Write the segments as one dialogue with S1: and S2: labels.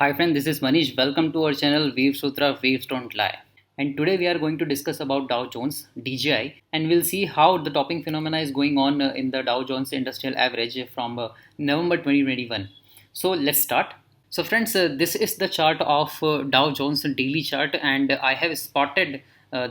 S1: Hi friend, this is Manish. Welcome to our channel Wave Sutra Waves Don't Lie. And today we are going to discuss about Dow Jones DJI, and we'll see how the topping phenomena is going on in the Dow Jones Industrial Average from November 2021. So let's start. So friends, this is the chart of Dow Jones daily chart, and I have spotted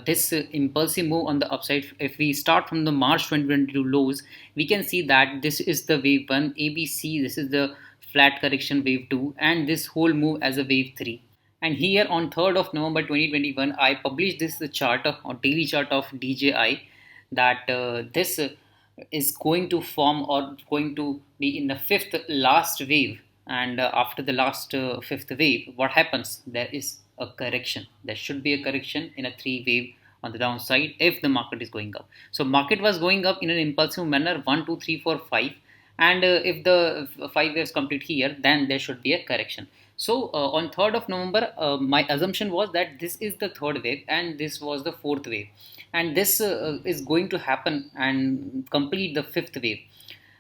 S1: this impulsive move on the upside. If we start from the March 2022 lows, we can see that this is the wave 1 ABC. This is the flat correction wave 2, and this whole move as a wave 3. And here on 3rd of November 2021, I published this chart or daily chart of DJI, that this is going to form or going to be in the fifth last wave. And after the last fifth wave, what happens? There is a correction. There should be a correction in a three wave on the downside if the market is going up. So market was going up in an impulsive manner, 1 2 3 4 5, and if the five waves complete here, then there should be a correction. So on 3rd of November, my assumption was that this is the third wave and this was the fourth wave, and this is going to happen and complete the fifth wave.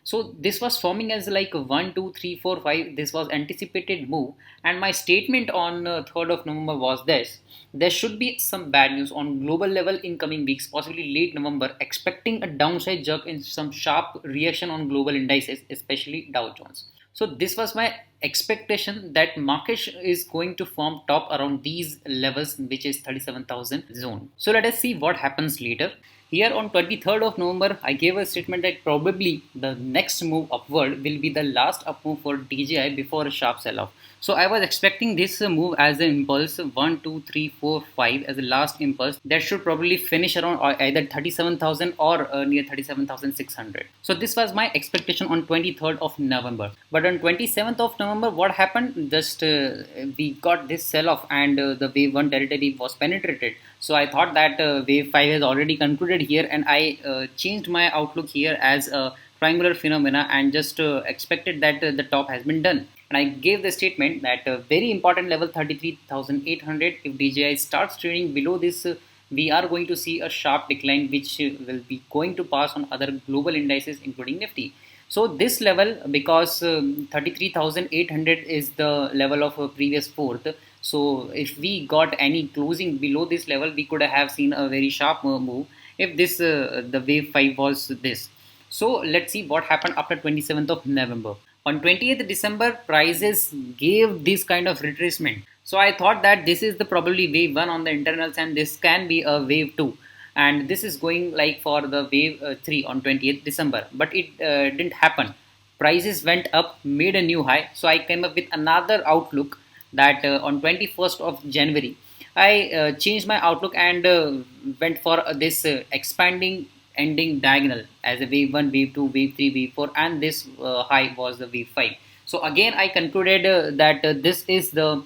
S1: So this was forming as like 1 2 3 4 5. This was anticipated move, and my statement on 3rd of November was this: there should be some bad news on global level in coming weeks, possibly late November, expecting a downside jerk in some sharp reaction on global indices, especially Dow Jones. So this was my expectation, that market is going to form top around these levels, which is 37,000 zone. So let us see what happens later. Here on 23rd of November, I gave a statement that probably the next move upward will be the last up move for DJI before a sharp sell-off. So I was expecting this move as an impulse 1, 2, 3, 4, 5 as a last impulse that should probably finish around either 37,000 or near 37,600. So this was my expectation on 23rd of November. But on 27th of November, what happened? Just we got this sell-off, and the wave 1 territory was penetrated. So I thought that wave 5 has already concluded here, and I changed my outlook here as a triangular phenomena and just expected that the top has been done. And I gave the statement that very important level 33,800, if DJI starts trading below this, we are going to see a sharp decline, which will be going to pass on other global indices including Nifty. So this level, because 33,800 is the level of previous fourth. So if we got any closing below this level, we could have seen a very sharp move if this the wave 5 was this. So let's see what happened after 27th of November. On 20th December, prices gave this kind of retracement. So I thought that this is the probably wave 1 on the internals, and this can be a wave 2. And this is going like for the wave 3 on 20th December. But it didn't happen. Prices went up, made a new high. So I came up with another outlook that on 21st of January, I changed my outlook and went for this expanding ending diagonal as a wave 1, wave 2, wave 3, wave 4, and this high was the wave 5. So again, I concluded that this is the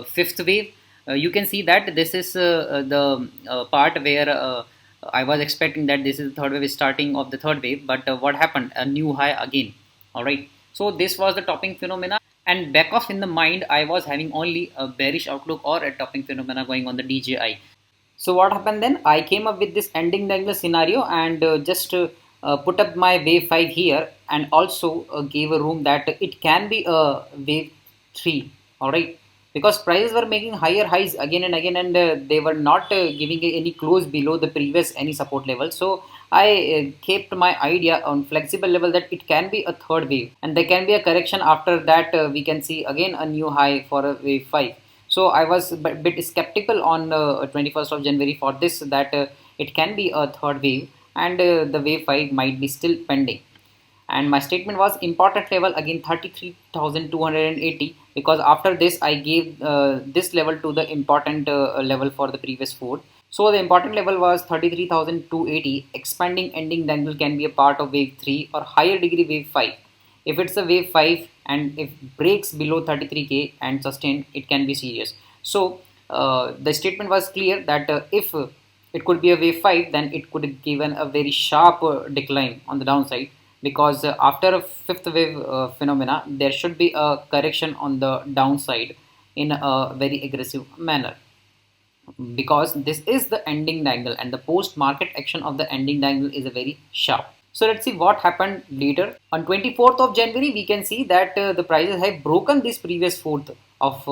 S1: fifth wave. You can see that this is the part where I was expecting that this is the third wave, starting of the third wave, but what happened? A new high again. All right. So this was the topping phenomena, and back off in the mind, I was having only a bearish outlook or a topping phenomena going on the DJI. So what happened then? I came up with this ending diagonal scenario and just put up my wave 5 here, and also gave a room that it can be a wave 3. All right, because prices were making higher highs again and again, and they were not giving any close below the previous any support level. So I kept my idea on flexible level that it can be a third wave, and there can be a correction. After that, we can see again a new high for a wave 5. So I was a bit skeptical on 21st of January for this, that it can be a third wave, and the wave 5 might be still pending. And my statement was important level again 33,280, because after this I gave this level to the important level for the previous four. So the important level was 33,280. Expanding ending diagonal can be a part of wave 3 or higher degree wave 5. If it's a wave 5 and if breaks below 33k and sustained, it can be serious. So the statement was clear that if it could be a wave 5, then it could have given a very sharp decline on the downside, because after a fifth wave phenomena, there should be a correction on the downside in a very aggressive manner, because this is the ending diagonal, and the post market action of the ending diagonal is a very sharp. So let's see what happened later. On 24th of January, we can see that the prices have broken this previous fourth of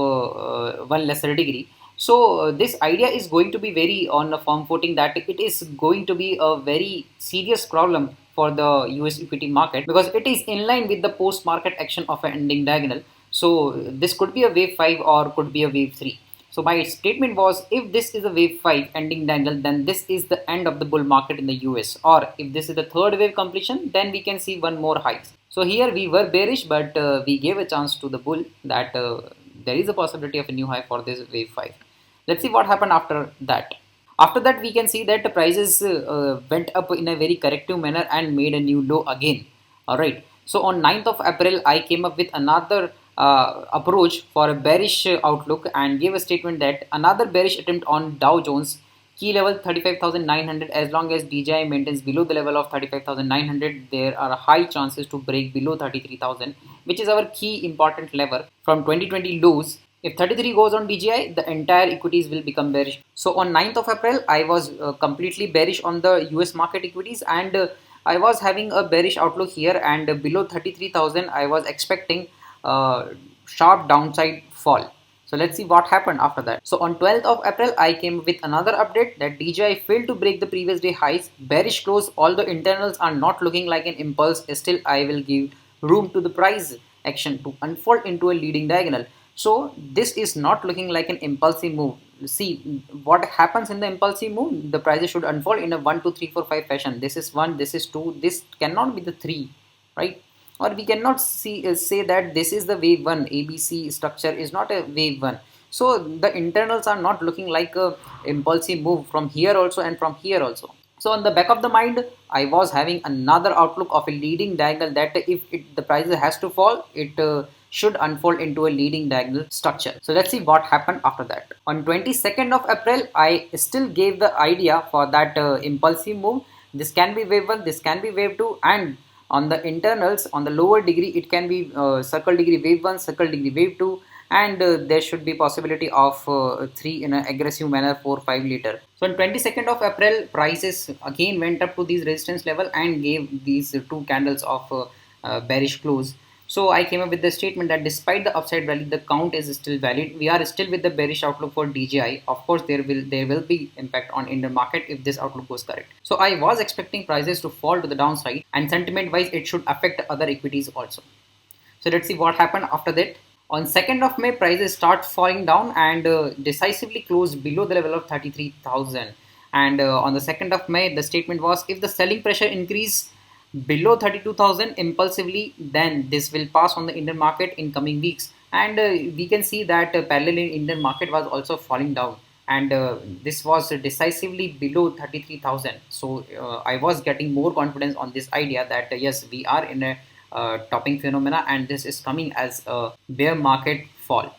S1: one lesser degree. So this idea is going to be very on a firm footing that it is going to be a very serious problem for the US equity market, because it is in line with the post market action of an ending diagonal. So this could be a wave 5 or could be a wave 3. So my statement was, if this is a wave 5 ending diagonal, then this is the end of the bull market in the US, or if this is the third wave completion, then we can see one more hike. So here we were bearish, but we gave a chance to the bull that there is a possibility of a new high for this wave 5. Let's see what happened after that. After that, we can see that the prices went up in a very corrective manner and made a new low again. Alright. So on 9th of April, I came up with another approach for a bearish outlook and gave a statement that another bearish attempt on Dow Jones key level 35,900. As long as DJI maintains below the level of 35,900, there are high chances to break below 33,000, which is our key important lever from 2020 lows. If 33 goes on DJI, the entire equities will become bearish. So on 9th of April, I was completely bearish on the US market equities, and I was having a bearish outlook here, and below 33,000 I was expecting sharp downside fall. So let's see what happened after that. So on 12th of April, I came with another update that DJI failed to break the previous day highs. Bearish close, although internals are not looking like an impulse, still I will give room to the price action to unfold into a leading diagonal. So this is not looking like an impulsive move. See what happens in the impulsive move. The prices should unfold in a 1, 2, 3, 4, 5 fashion. This is 1, this is 2, this cannot be the 3, right? Or we cannot say that this is the wave 1. ABC structure is not a wave 1. So the internals are not looking like a impulsive move from here also and from here also. So on the back of the mind, I was having another outlook of a leading diagonal that if the price has to fall, it should unfold into a leading diagonal structure. So let's see what happened after that. On 22nd of April, I still gave the idea for that impulsive move. This can be wave 1, this can be wave 2, and on the internals, on the lower degree, it can be circle degree wave 1, circle degree wave 2, and there should be possibility of 3 in an aggressive manner, 4, 5 later. So on 22nd of April, prices again went up to these resistance level and gave these two candles of bearish close. So I came up with the statement that despite the upside rally, the count is still valid. We are still with the bearish outlook for DJI. Of course, there will be impact on Indian market if this outlook goes correct. So I was expecting prices to fall to the downside, and sentiment wise, it should affect other equities also. So let's see what happened after that. On 2nd of May, prices start falling down and decisively closed below the level of 33,000. And on the 2nd of May, the statement was, if the selling pressure increase below 32,000 impulsively, then this will pass on the Indian market in coming weeks. And we can see that parallelly Indian market was also falling down, and this was decisively below 33,000. So I was getting more confidence on this idea that yes, we are in a topping phenomena and this is coming as a bear market fall.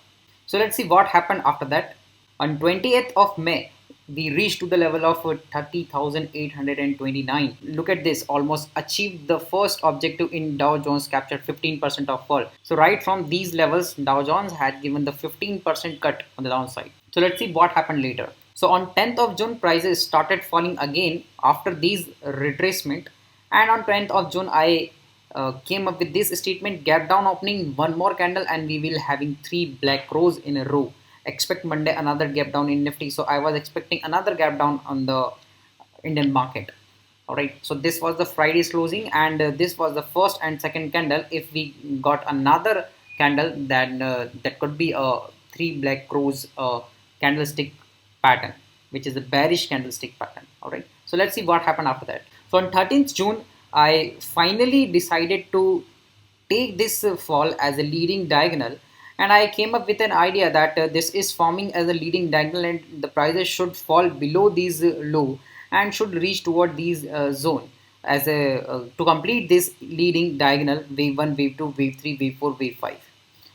S1: So let's see what happened after that. On 28th of May, we reached to the level of 30,829. Look at this, almost achieved the first objective in Dow Jones, captured 15% of fall. So right from these levels, Dow Jones had given the 15% cut on the downside. So let's see what happened later. So on 10th of June, prices started falling again after these retracement, and on 10th of June, I came up with this statement: gap down opening, one more candle, and we will having 3 black rows in a row. Expect Monday another gap down in Nifty. So I was expecting another gap down on the Indian market. Alright, so this was the Friday's closing, and this was the first and second candle. If we got another candle, then that could be a 3 black rows candlestick pattern, which is a bearish candlestick pattern. Alright, so let's see what happened after that. So on 13th June, I finally decided to take this fall as a leading diagonal, and I came up with an idea that this is forming as a leading diagonal and the prices should fall below these low and should reach toward these zone as a to complete this leading diagonal, wave 1, wave 2, wave 3, wave 4, wave 5.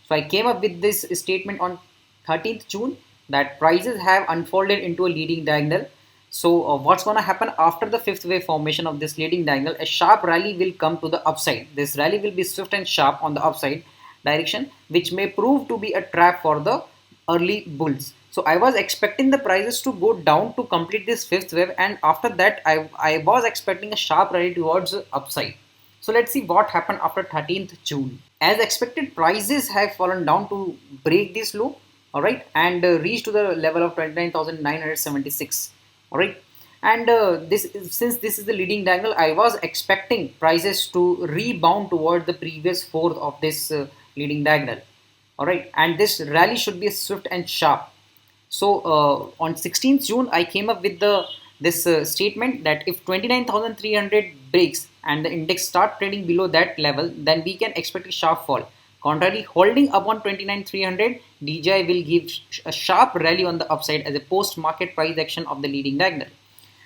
S1: So I came up with this statement on 13th June that prices have unfolded into a leading diagonal. So what's going to happen after the fifth wave formation of this leading diagonal? A sharp rally will come to the upside. This rally will be swift and sharp on the upside direction, which may prove to be a trap for the early bulls. So I was expecting the prices to go down to complete this fifth wave, and after that I was expecting a sharp rally towards the upside. So let's see what happened after 13th June. As expected, prices have fallen down to break this low, all right, and reach to the level of 29,976, all right. And since this is the leading diagonal, I was expecting prices to rebound toward the previous fourth of this leading diagonal, all right, and this rally should be swift and sharp. So on 16th June, I came up with this statement that if 29,300 breaks and the index start trading below that level, then we can expect a sharp fall. Contrary, holding upon 29,300, DJI will give a sharp rally on the upside as a post-market price action of the leading diagonal.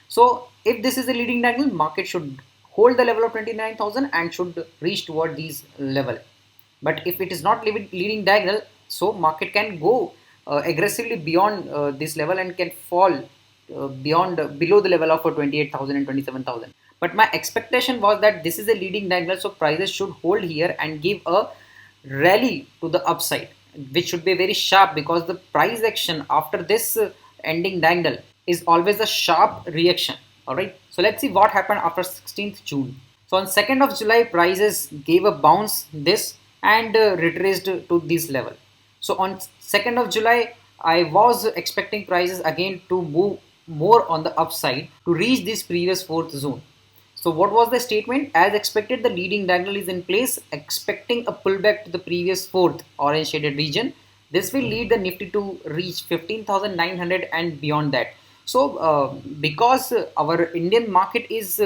S1: So if this is the leading diagonal, market should hold the level of 29,000 and should reach toward these level. But if it is not leading diagonal, so market can go aggressively beyond this level and can fall beyond below the level of 28,000 and 27,000. But my expectation was that this is a leading diagonal, so prices should hold here and give a rally to the upside, which should be very sharp, because the price action after this ending diagonal is always a sharp reaction. All right, so let's see what happened after 16th June. So on 2nd of July, prices gave a bounce this and retraced to this level. So on 2nd of July, I was expecting prices again to move more on the upside to reach this previous fourth zone. So what was the statement? As expected, the leading diagonal is in place, expecting a pullback to the previous fourth orange shaded region. This will lead the Nifty to reach 15,900 and beyond that. So because our Indian market is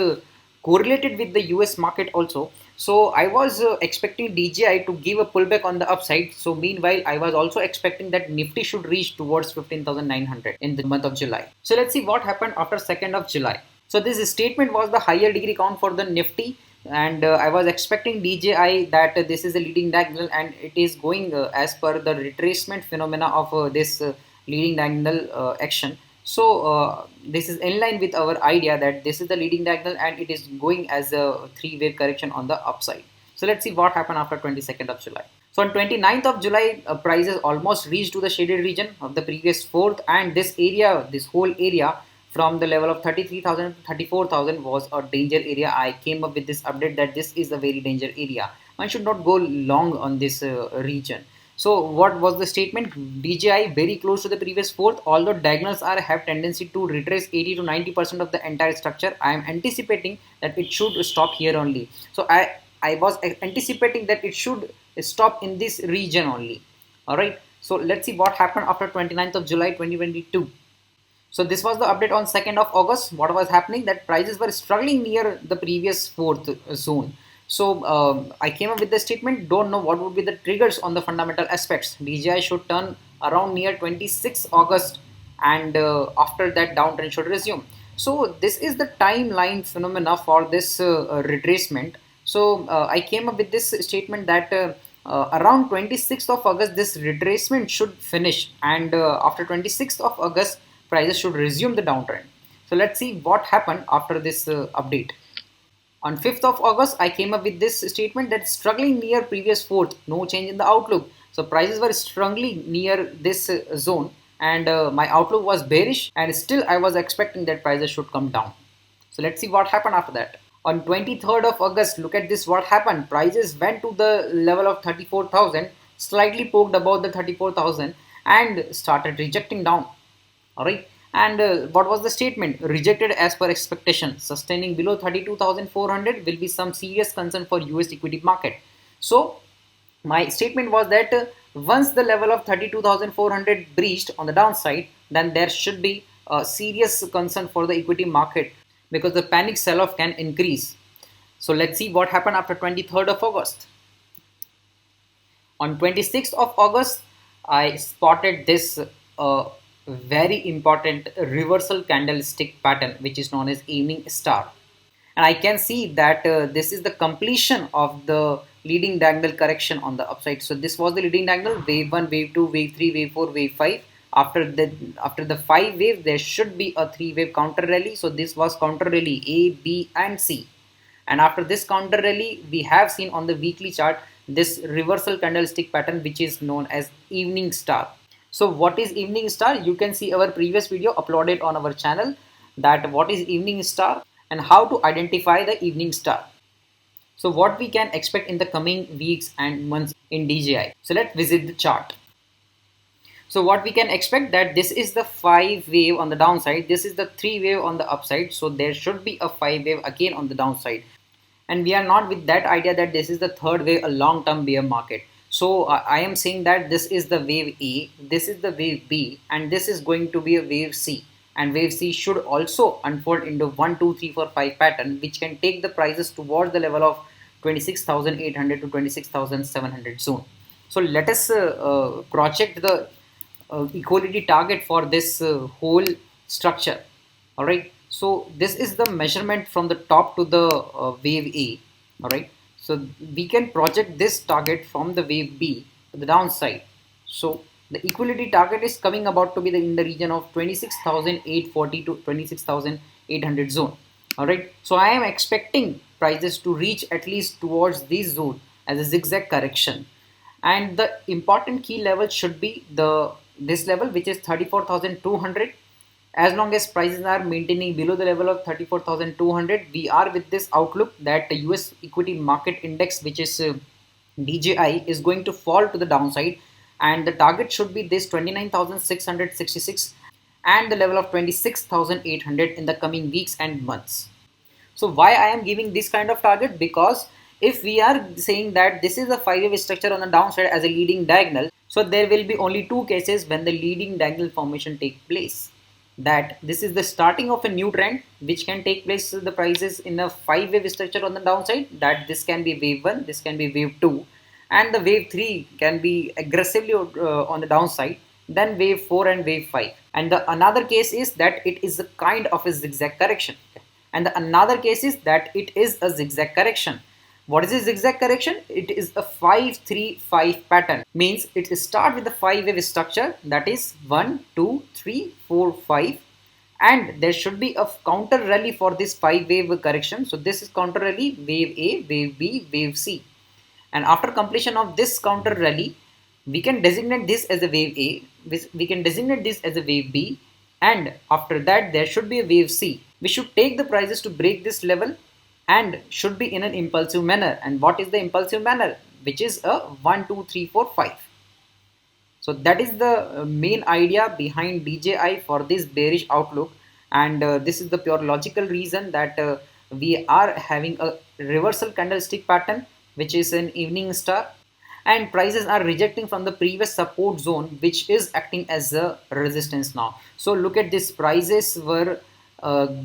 S1: correlated with the US market also, so I was expecting DJI to give a pullback on the upside. So meanwhile, I was also expecting that Nifty should reach towards 15,900 in the month of July. So let's see what happened after 2nd of July. So this statement was the higher degree count for the Nifty, and I was expecting DJI that this is a leading diagonal and it is going as per the retracement phenomena of this leading diagonal action. So this is in line with our idea that this is the leading diagonal and it is going as a three-wave correction on the upside. So let's see what happened after 22nd of July. So on 29th of July, prices almost reached to the shaded region of the previous fourth, and this area, this whole area from the level of 33,000 to 34,000 was a danger area. I came up with this update that this is a very danger area. One should not go long on this region. So what was the statement? DJI very close to the previous fourth, although diagonals have tendency to retrace 80 to 90% of the entire structure. I am anticipating that it should stop here only. So I was anticipating that it should stop in this region only. All right. So let's see what happened after 29th of July 2022. So this was the update on 2nd of August. What was happening? That prices were struggling near the previous fourth zone. So I came up with the statement, don't know what would be the triggers on the fundamental aspects. DJI should turn around near 26 August and after that downtrend should resume. So this is the timeline phenomena for this retracement. So I came up with this statement that around 26th of August this retracement should finish, and after 26th of August prices should resume the downtrend. So let's see what happened after this update. On 5th of August, I came up with this statement that struggling near previous fourth, no change in the outlook. So prices were struggling near this zone, and my outlook was bearish, and still I was expecting that prices should come down. So let's see what happened after that. On 23rd of August, look at this, what happened. Prices went to the level of 34,000, slightly poked above the 34,000 and started rejecting down. All right. And what was the statement? Rejected as per expectation. Sustaining below 32,400 will be some serious concern for US equity market. So my statement was that once the level of 32,400 breached on the downside, then there should be a serious concern for the equity market, because the panic sell-off can increase. So let's see what happened after 23rd of August. On 26th of August, I spotted this very important reversal candlestick pattern, which is known as evening star, and I can see that this is the completion of the leading diagonal correction on the upside. So this was the leading diagonal, wave 1, wave 2, wave 3, wave 4, wave 5. After the 5 wave, there should be a 3 wave counter rally. So this was counter rally A, B and C, and after this counter rally, we have seen on the weekly chart this reversal candlestick pattern, which is known as evening star. So what is evening star? You can see our previous video uploaded on our channel, that what is evening star and how to identify the evening star. So what we can expect in the coming weeks and months in DJI. So let's visit the chart. So what we can expect, that this is the 5 wave on the downside, this is the 3 wave on the upside, so there should be a 5 wave again on the downside. And we are not with that idea that this is the third wave, a long term bear market. So I am saying that this is the wave A, this is the wave B, and this is going to be a wave C. And wave C should also unfold into 1 2 3 4 5 pattern, which can take the prices towards the level of 26,800 to 26,700 zone. So let us project the equality target for this whole structure. All right, so this is the measurement from the top to the wave A. All right, so we can project this target from the wave B to the downside. So the equality target is coming about to be in the region of 26,840 to 26,800 zone. All right, so I am expecting prices to reach at least towards this zone as a zigzag correction, and the important key level should be this level, which is 34,200. As long as prices are maintaining below the level of 34,200, we are with this outlook that the US equity market index, which is DJI, is going to fall to the downside, and the target should be this 29,666 and the level of 26,800 in the coming weeks and months. So why I am giving this kind of target? Because if we are saying that this is a 5-wave structure on the downside as a leading diagonal, so there will be only two cases when the leading diagonal formation take place. That this is the starting of a new trend which can take place the prices in a 5-wave structure on the downside, that this can be wave 1, this can be wave 2, and the wave 3 can be aggressively on the downside, then wave 4 and wave 5. And the another case is that it is a kind of a zigzag correction, and the another case is that it is a zigzag correction. What is a zigzag correction? It is a 5-3-5 pattern. Means it start with the 5-wave structure, that is 1 2 3 4 5, and there should be a counter rally for this 5-wave correction. So this is counter rally, wave A, wave B, wave C, and after completion of this counter rally, we can designate this as a wave A, we can designate this as a wave B, and after that there should be a wave C. We should take the prices to break this level and should be in an impulsive manner. And what is the impulsive manner? Which is a 1 2 3 4 5. So that is the main idea behind DJI for this bearish outlook, and this is the pure logical reason that we are having a reversal candlestick pattern, which is an evening star, and prices are rejecting from the previous support zone, which is acting as a resistance now. So look at this, prices were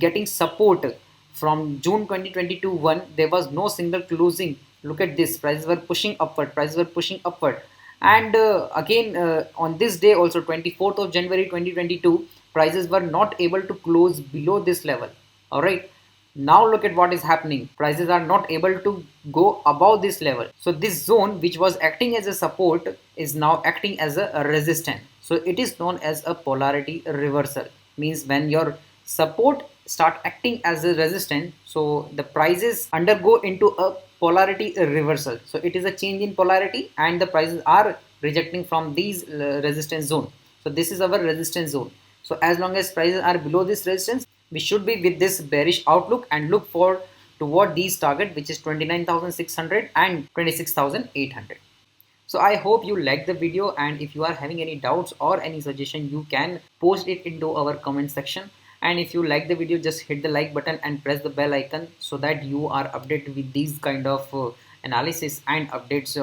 S1: getting support from June 2022 1. There was no single closing. Look at this, prices were pushing upward, and again on this day also, 24th of January 2022, prices were not able to close below this level. All right, now look at what is happening, prices are not able to go above this level. So this zone, which was acting as a support, is now acting as a resistance. So it is known as a polarity reversal. Means when your support start acting as a resistance, so the prices undergo into a polarity reversal. So it is a change in polarity, and the prices are rejecting from these resistance zone. So this is our resistance zone. So as long as prices are below this resistance, we should be with this bearish outlook and look for toward these target, which is 29,600 and 26,800. So I hope you liked the video, and if you are having any doubts or any suggestion, you can post it into our comment section. And if you like the video, just hit the like button and press the bell icon so that you are updated with these kind of analysis and updates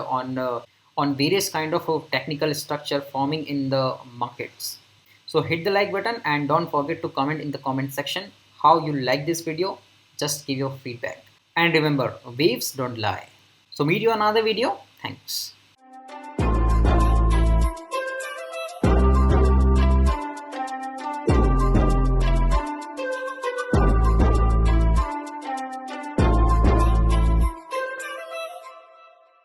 S1: on various kind of technical structure forming in the markets. So hit the like button and don't forget to comment in the comment section how you like this video. Just give your feedback. And remember, waves don't lie. So meet you on another video. Thanks.